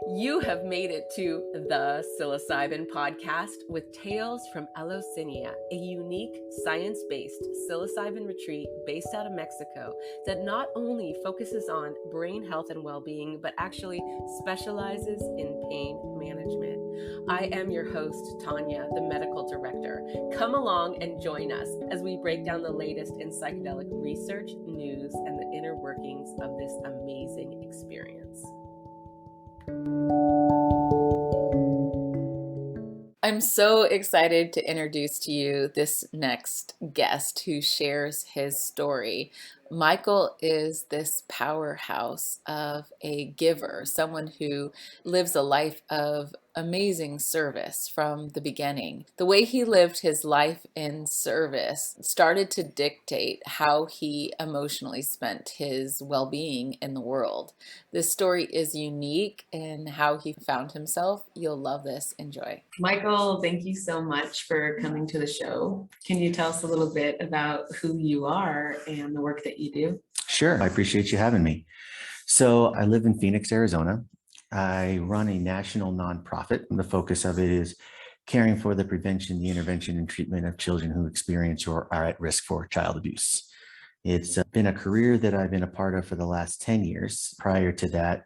You have made it to the Psilocybin Podcast with Tales from Eleusinia, a unique science-based psilocybin retreat based out of Mexico that not only focuses on brain health and well-being, but actually specializes in pain management. I am your host, Tanya, the medical director. Come along and join us as we break down the latest in psychedelic research, news, and the inner workings of this amazing experience. I'm so excited to introduce to you this next guest who shares his story. Michael is this powerhouse of a giver, someone who lives a life of amazing service from the beginning. The way he lived his life in service started to dictate how he emotionally spent his well-being in the world. This story is unique in how he found himself. You'll love this. Enjoy. Michael, thank you so much for coming to the show. Can you tell us a little bit about who you are and the work that you do? Sure. I appreciate you having me. So I live in Phoenix, Arizona. I run a national nonprofit, and the focus of it is caring for the prevention, the intervention, and treatment of children who experience or are at risk for child abuse. It's been a career that I've been a part of for the last 10 years. Prior to that,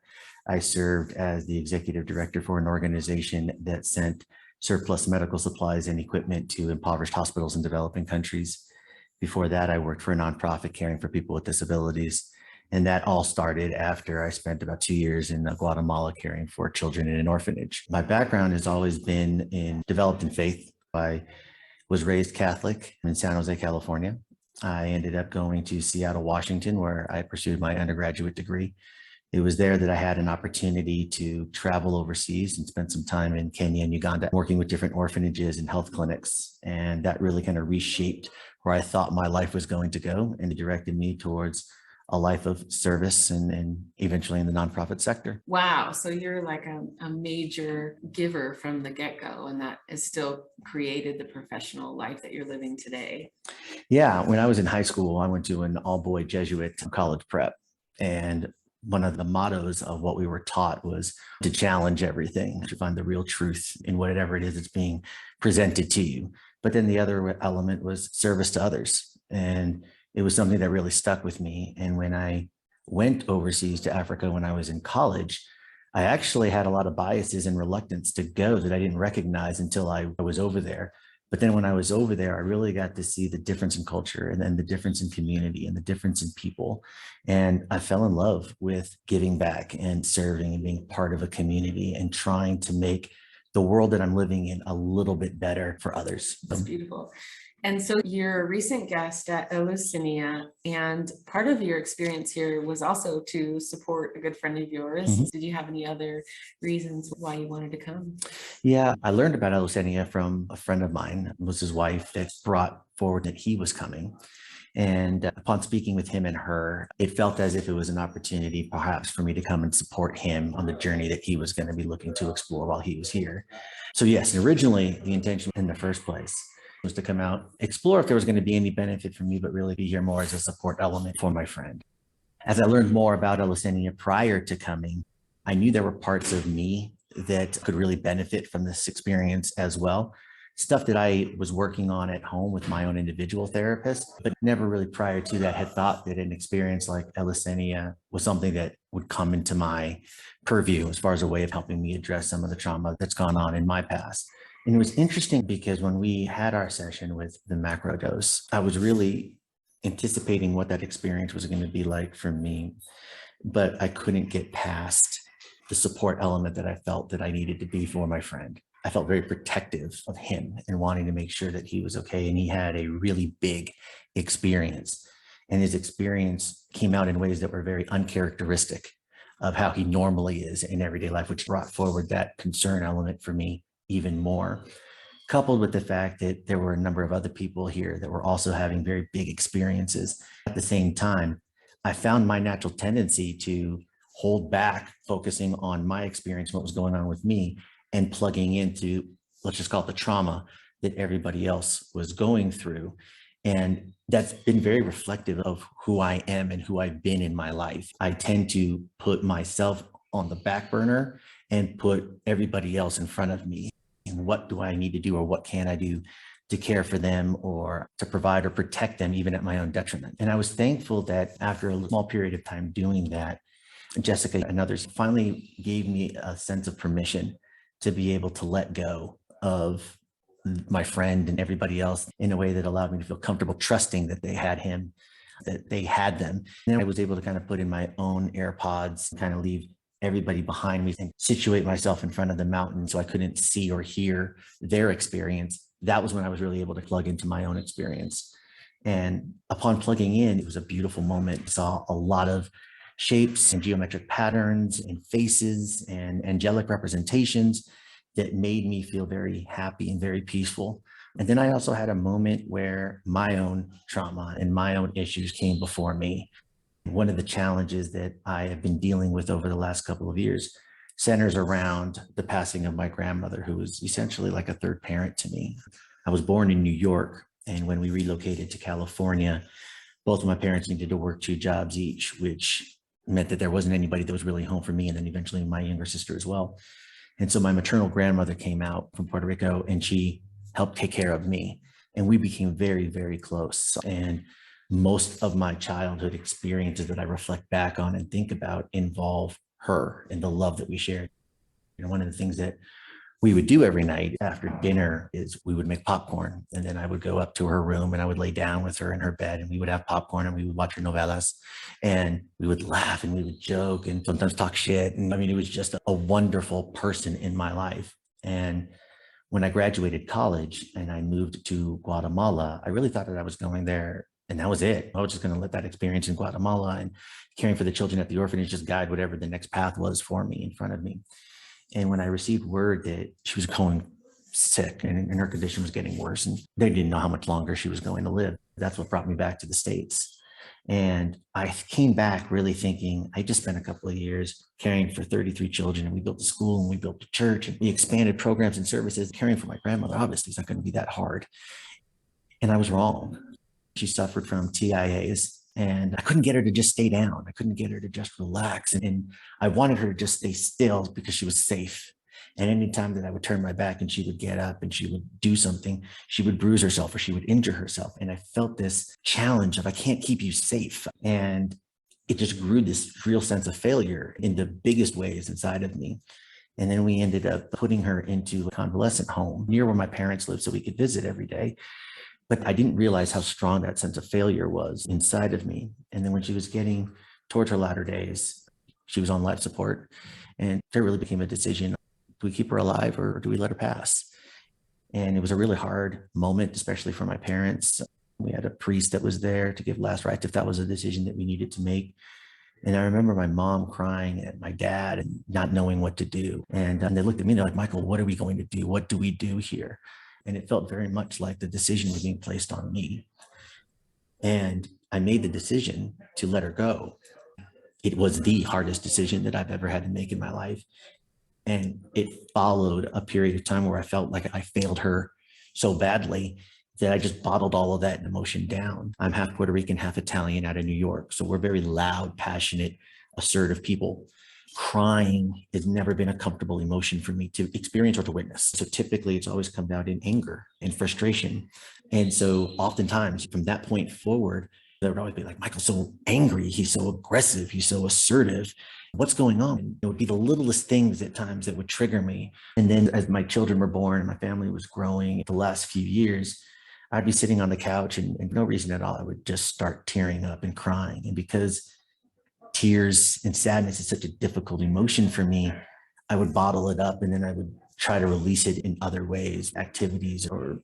I served as the executive director for an organization that sent surplus medical supplies and equipment to impoverished hospitals in developing countries. Before that, I worked for a nonprofit caring for people with disabilities. And that all started after I spent about 2 years in Guatemala caring for children in an orphanage. My background has always been developed in faith. I was raised Catholic in San Jose, California. I ended up going to Seattle, Washington, where I pursued my undergraduate degree. It was there that I had an opportunity to travel overseas and spend some time in Kenya and Uganda, working with different orphanages and health clinics. And that really kind of reshaped where I thought my life was going to go, and it directed me towards a life of service and eventually in the nonprofit sector. Wow. So you're like a major giver from the get-go, and that has still created the professional life that you're living today. Yeah. When I was in high school, I went to an all-boy Jesuit college prep. And one of the mottos of what we were taught was to challenge everything, to find the real truth in whatever it is that's being presented to you. But then the other element was service to others. And it was something that really stuck with me. And when I went overseas to Africa when I was in college, I actually had a lot of biases and reluctance to go that I didn't recognize until I was over there. But then when I was over there, I really got to see the difference in culture and then the difference in community and the difference in people. And I fell in love with giving back and serving and being part of a community and trying to make the world that I'm living in a little bit better for others. That's beautiful. And so you're a recent guest at Eleusinia, and part of your experience here was also to support a good friend of yours. Mm-hmm. Did you have any other reasons why you wanted to come? Yeah, I learned about Eleusinia from a friend of mine. It was his wife that brought forward that he was coming. And upon speaking with him and her, it felt as if it was an opportunity perhaps for me to come and support him on the journey that he was going to be looking to explore while he was here. So yes, originally the intention in the first place was to come out, explore if there was going to be any benefit for me, but really be here more as a support element for my friend. As I learned more about Eleusinia prior to coming, I knew there were parts of me that could really benefit from this experience as well. Stuff that I was working on at home with my own individual therapist, but never really prior to that had thought that an experience like Eleusinia was something that would come into my purview as far as a way of helping me address some of the trauma that's gone on in my past. And it was interesting because when we had our session with the macro dose, I was really anticipating what that experience was going to be like for me, but I couldn't get past the support element that I felt that I needed to be for my friend. I felt very protective of him and wanting to make sure that he was okay. And he had a really big experience. And his experience came out in ways that were very uncharacteristic of how he normally is in everyday life, which brought forward that concern element for me even more, coupled with the fact that there were a number of other people here that were also having very big experiences. At the same time, I found my natural tendency to hold back, focusing on my experience, what was going on with me, and plugging into, let's just call it the trauma that everybody else was going through. And that's been very reflective of who I am and who I've been in my life. I tend to put myself on the back burner and put everybody else in front of me. And what do I need to do, or what can I do to care for them or to provide or protect them, even at my own detriment? And I was thankful that after a small period of time doing that, Jessica and others finally gave me a sense of permission to be able to let go of my friend and everybody else in a way that allowed me to feel comfortable trusting that they had him, that they had them. And then I was able to kind of put in my own AirPods, kind of leave everybody behind me and situate myself in front of the mountain so I couldn't see or hear their experience. That was when I was really able to plug into my own experience. And upon plugging in, it was a beautiful moment. I saw a lot of shapes and geometric patterns and faces and angelic representations that made me feel very happy and very peaceful. And then I also had a moment where my own trauma and my own issues came before me. One of the challenges that I have been dealing with over the last couple of years centers around the passing of my grandmother, who was essentially like a third parent to me. I was born in New York, and when we relocated to California, both of my parents needed to work 2 jobs each, which meant that there wasn't anybody that was really home for me, and then eventually my younger sister as well. And so my maternal grandmother came out from Puerto Rico, and she helped take care of me. And we became very, very close. And most of my childhood experiences that I reflect back on and think about involve her and the love that we shared. One of the things that we would do every night after dinner is we would make popcorn. And then I would go up to her room and I would lay down with her in her bed, and we would have popcorn and we would watch her novelas, and we would laugh and we would joke and sometimes talk shit. And I mean, it was just a wonderful person in my life. And when I graduated college and I moved to Guatemala, I really thought that I was going there and that was it. I was just going to let that experience in Guatemala and caring for the children at the orphanage just guide whatever the next path was for me in front of me. And when I received word that she was going sick and her condition was getting worse, and they didn't know how much longer she was going to live, that's what brought me back to the States. And I came back really thinking, I just spent a couple of years caring for 33 children, and we built a school and we built a church and we expanded programs and services. Caring for my grandmother obviously is not going to be that hard. And I was wrong. She suffered from TIAs. And I couldn't get her to just stay down. I couldn't get her to just relax. And I wanted her to just stay still because she was safe. And anytime that I would turn my back and she would get up and she would do something, she would bruise herself or she would injure herself. And I felt this challenge of, I can't keep you safe. And it just grew this real sense of failure in the biggest ways inside of me. And then we ended up putting her into a convalescent home near where my parents lived so we could visit every day. But I didn't realize how strong that sense of failure was inside of me. And then when she was getting towards her latter days, she was on life support. And there really became a decision: do we keep her alive or do we let her pass? And it was a really hard moment, especially for my parents. We had a priest that was there to give last rites if that was a decision that we needed to make. And I remember my mom crying at my dad and not knowing what to do. And they looked at me and they're like, Michael, what are we going to do? What do we do here? And it felt very much like the decision was being placed on me. And I made the decision to let her go. It was the hardest decision that I've ever had to make in my life. And it followed a period of time where I felt like I failed her so badly that I just bottled all of that emotion down. I'm half Puerto Rican, half Italian out of New York. So we're very loud, passionate, assertive people. Crying has never been a comfortable emotion for me to experience or to witness. So typically it's always come out in anger and frustration. And so oftentimes from that point forward, they would always be like, Michael's so angry. He's so aggressive. He's so assertive. What's going on? And it would be the littlest things at times that would trigger me. And then as my children were born and my family was growing the last few years, I'd be sitting on the couch and no reason at all, I would just start tearing up and crying. And because tears and sadness is such a difficult emotion for me, I would bottle it up and then I would try to release it in other ways, activities or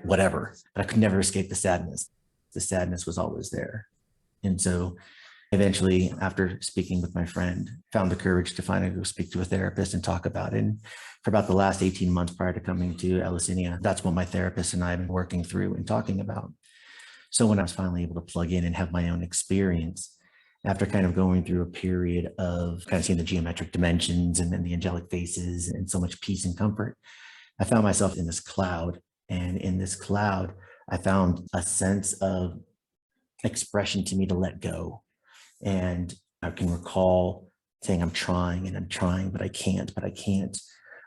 whatever. But I could never escape the sadness. The sadness was always there. And so eventually, after speaking with my friend, found the courage to finally go speak to a therapist and talk about it. And for about the last 18 months prior to coming to Eleusinia, that's what my therapist and I have been working through and talking about. So when I was finally able to plug in and have my own experience, after kind of going through a period of kind of seeing the geometric dimensions and then the angelic faces and so much peace and comfort, I found myself in this cloud. And in this cloud, I found a sense of expression to me to let go. And I can recall saying, I'm trying and I'm trying, but I can't,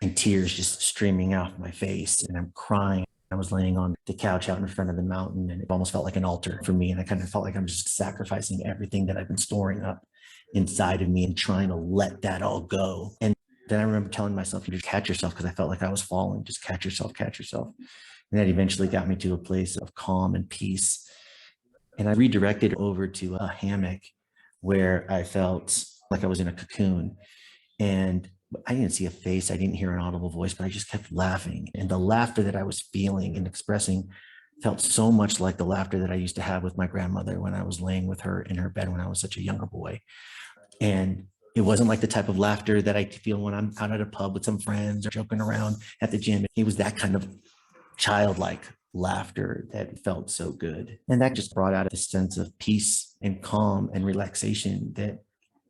and tears just streaming out my face, and I'm crying. I was laying on the couch out in front of the mountain, and it almost felt like an altar for me. And I kind of felt like I'm just sacrificing everything that I've been storing up inside of me and trying to let that all go. And then I remember telling myself, you just catch yourself, because I felt like I was falling. Just catch yourself, catch yourself. And that eventually got me to a place of calm and peace. And I redirected over to a hammock where I felt like I was in a cocoon. And I didn't see a face, I didn't hear an audible voice, but I just kept laughing. And the laughter that I was feeling and expressing felt so much like the laughter that I used to have with my grandmother when I was laying with her in her bed when I was such a younger boy. And it wasn't like the type of laughter that I feel when I'm out at a pub with some friends or joking around at the gym. It was that kind of childlike laughter that felt so good. And that just brought out a sense of peace and calm and relaxation that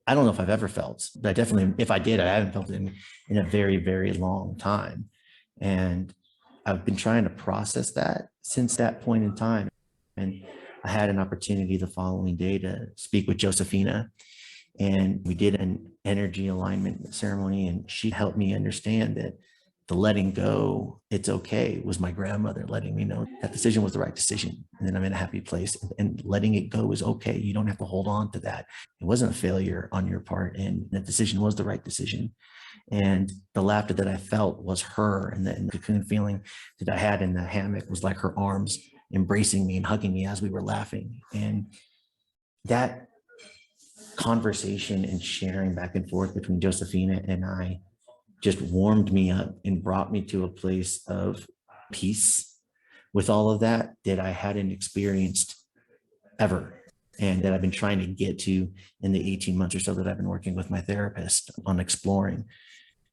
I don't know if I've ever felt, but I definitely, if I did, I haven't felt it in a very, very long time. And I've been trying to process that since that point in time. And I had an opportunity the following day to speak with Josephina, and we did an energy alignment ceremony, and she helped me understand that the letting go, it's okay, was my grandmother letting me know that decision was the right decision. And then I'm in a happy place, and letting it go is okay. You don't have to hold on to that. It wasn't a failure on your part, and that decision was the right decision. And the laughter that I felt was her, and the cocoon feeling that I had in the hammock was like her arms embracing me and hugging me as we were laughing. And that conversation and sharing back and forth between Josephina and I just warmed me up and brought me to a place of peace with all of that I hadn't experienced ever, and that I've been trying to get to in the 18 months or so that I've been working with my therapist on exploring.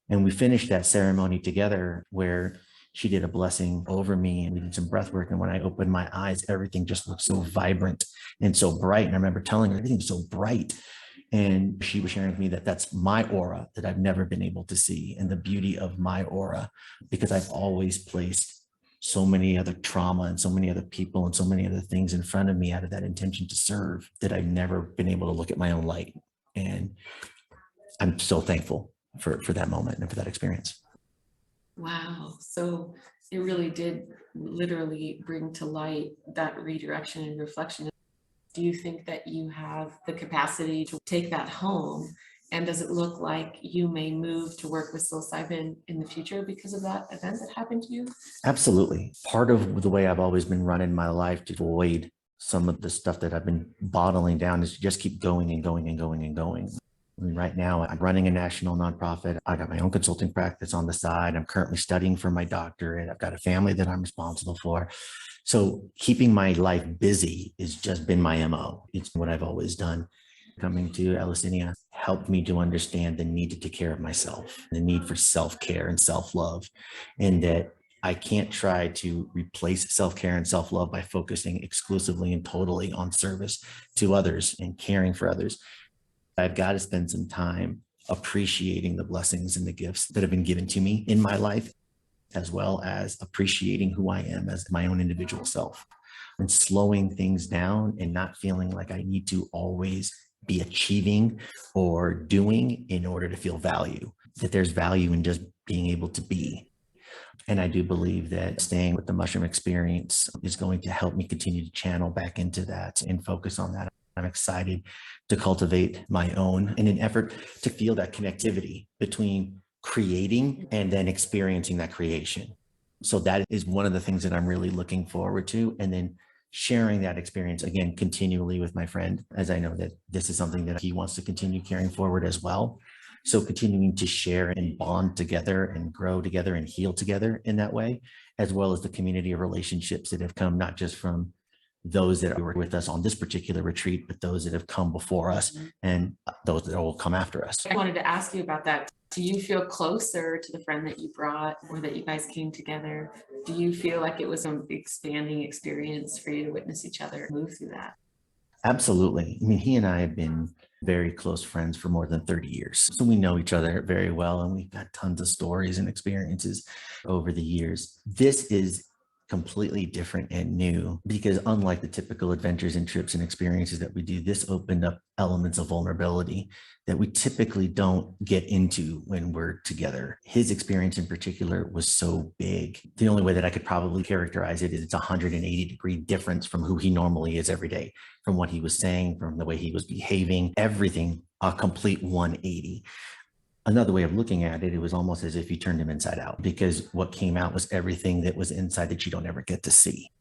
And we finished that ceremony together where she did a blessing over me, and we did some breath work. And when I opened my eyes, everything just looked so vibrant and so bright. And I remember telling her, everything's so bright. And she was sharing with me that that's my aura that I've never been able to see, and the beauty of my aura, because I've always placed so many other trauma and so many other people and so many other things in front of me out of that intention to serve, that I've never been able to look at my own light. And I'm so thankful for that moment and for that experience. Wow. So it really did literally bring to light that redirection and reflection. Do you think that you have the capacity to take that home? And does it look like you may move to work with psilocybin in the future because of that event that happened to you? Absolutely. Part of the way I've always been running my life to avoid some of the stuff that I've been bottling down is to just keep going and going and going and going. I mean, right now, I'm running a national nonprofit. I got my own consulting practice on the side. I'm currently studying for my doctorate. I've got a family that I'm responsible for. So keeping my life busy has just been my MO. It's what I've always done. Coming to Eleusinia helped me to understand the need to take care of myself, the need for self-care and self-love, and that I can't try to replace self-care and self-love by focusing exclusively and totally on service to others and caring for others. I've got to spend some time appreciating the blessings and the gifts that have been given to me in my life, as well as appreciating who I am as my own individual self, and slowing things down and not feeling like I need to always be achieving or doing in order to feel value, that there's value in just being able to be. And I do believe that staying with the mushroom experience is going to help me continue to channel back into that and focus on that. I'm excited to cultivate my own in an effort to feel that connectivity between creating and then experiencing that creation. So that is one of the things that I'm really looking forward to. And then sharing that experience again, continually with my friend, as I know that this is something that he wants to continue carrying forward as well. So continuing to share and bond together and grow together and heal together in that way, as well as the community of relationships that have come, not just from those that were with us on this particular retreat, but those that have come before us and those that will come after us. I wanted to ask you about that. Do you feel closer to the friend that you brought, or that you guys came together? Do you feel like it was an expanding experience for you to witness each other move through that? Absolutely. I mean, he and I have been very close friends for more than 30 years. So we know each other very well, and we've got tons of stories and experiences over the years. This is completely different and new, because unlike the typical adventures and trips and experiences that we do, this opened up elements of vulnerability that we typically don't get into when we're together. His experience in particular was so big. The only way that I could probably characterize it is it's a 180-degree difference from who he normally is every day, from what he was saying, from the way he was behaving, everything, a complete 180. Another way of looking at it, it was almost as if you turned him inside out, because what came out was everything that was inside that you don't ever get to see.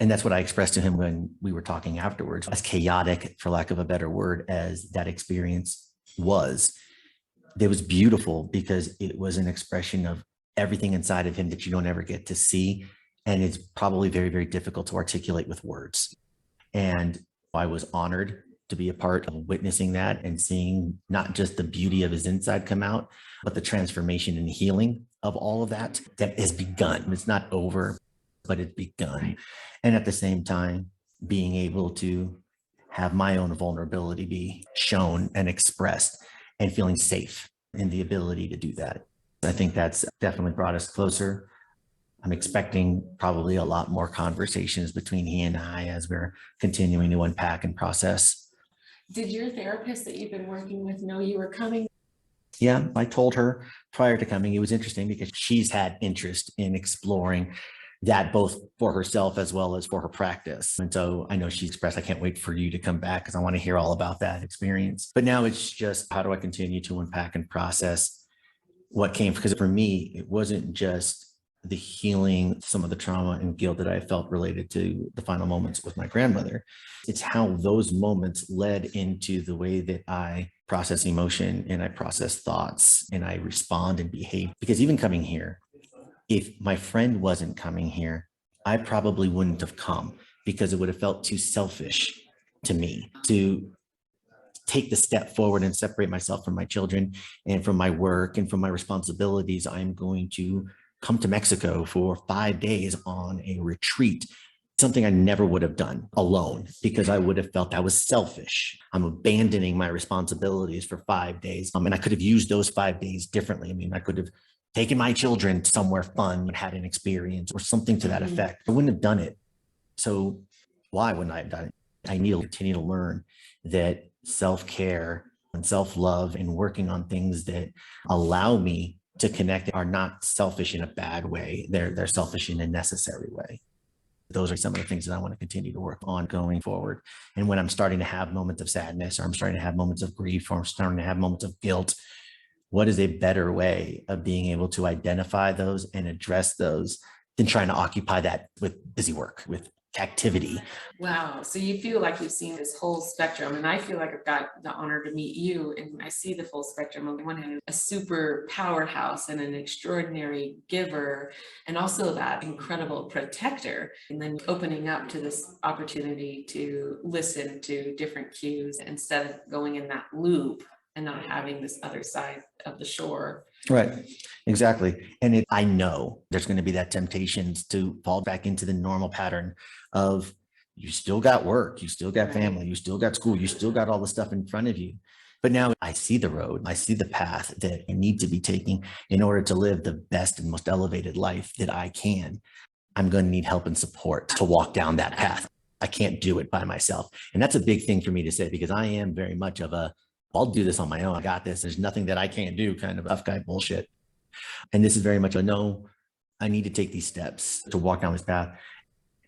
And that's what I expressed to him when we were talking afterwards. As chaotic, for lack of a better word, as that experience was, it was beautiful because it was an expression of everything inside of him that you don't ever get to see. And it's probably very, very difficult to articulate with words. And I was honored to be a part of witnessing that and seeing not just the beauty of his inside come out, but the transformation and healing of all of that has begun. It's not over, but it's begun. And at the same time, being able to have my own vulnerability be shown and expressed and feeling safe in the ability to do that. I think that's definitely brought us closer. I'm expecting probably a lot more conversations between he and I as we're continuing to unpack and process. Did your therapist that you've been working with know you were coming? Yeah, I told her prior to coming. It was interesting because she's had interest in exploring that both for herself as well as for her practice. And so I know she expressed, I can't wait for you to come back because I want to hear all about that experience. But now it's just, how do I continue to unpack and process what came? Because for me, it wasn't just the healing, some of the trauma and guilt that I felt related to the final moments with my grandmother. It's how those moments led into the way that I process emotion and I process thoughts and I respond and behave. Because even coming here, if my friend wasn't coming here, I probably wouldn't have come because it would have felt too selfish to me to take the step forward and separate myself from my children and from my work and from my responsibilities. I'm going to come to Mexico for 5 days on a retreat, something I never would have done alone because I would have felt that was selfish. I'm abandoning my responsibilities for 5 days. And I could have used those 5 days differently. I mean, I could have taken my children somewhere fun and had an experience or something to that effect. I wouldn't have done it. So why wouldn't I have done it? I need to continue to learn that self-care and self-love and working on things that allow me to connect are not selfish in a bad way. They're selfish in a necessary way. Those are some of the things that I want to continue to work on going forward. And when I'm starting to have moments of sadness, or I'm starting to have moments of grief, or I'm starting to have moments of guilt, what is a better way of being able to identify those and address those than trying to occupy that with busy work, with activity? Wow. So you feel like you've seen this whole spectrum, and I feel like I've got the honor to meet you, and I see the full spectrum. On the one hand, a super powerhouse and an extraordinary giver, and also that incredible protector, and then opening up to this opportunity to listen to different cues instead of going in that loop and not having this other side of the shore. Right. Exactly. And I know there's going to be that temptation to fall back into the normal pattern of you still got work, you still got family, you still got school, you still got all the stuff in front of you. But now I see the road, I see the path that I need to be taking in order to live the best and most elevated life that I can. I'm going to need help and support to walk down that path. I can't do it by myself. And that's a big thing for me to say, because I am very much of a, I'll do this on my own. I got this. There's nothing that I can't do kind of tough guy bullshit. And this is very much a no, I need to take these steps to walk down this path.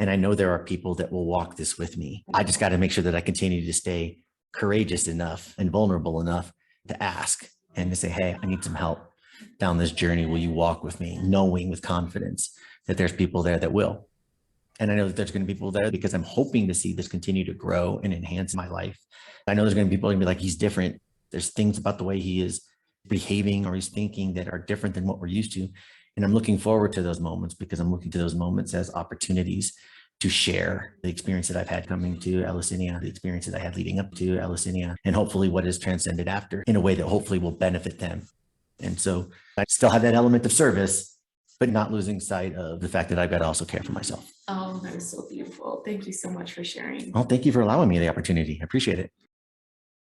And I know there are people that will walk this with me. I just got to make sure that I continue to stay courageous enough and vulnerable enough to ask and to say, hey, I need some help down this journey. Will you walk with me? Knowing with confidence that there's people there that will. And I know that there's going to be people there because I'm hoping to see this continue to grow and enhance my life. I know there's going to be people who be like, he's different. There's things about the way he is behaving or he's thinking that are different than what we're used to. And I'm looking forward to those moments because I'm looking to those moments as opportunities to share the experience that I've had coming to Eleusinia, the experiences I had leading up to Eleusinia, and hopefully what is transcended after in a way that hopefully will benefit them. And so I still have that element of service, but not losing sight of the fact that I've got to also care for myself. Oh, that is so beautiful. Thank you so much for sharing. Well, thank you for allowing me the opportunity. I appreciate it.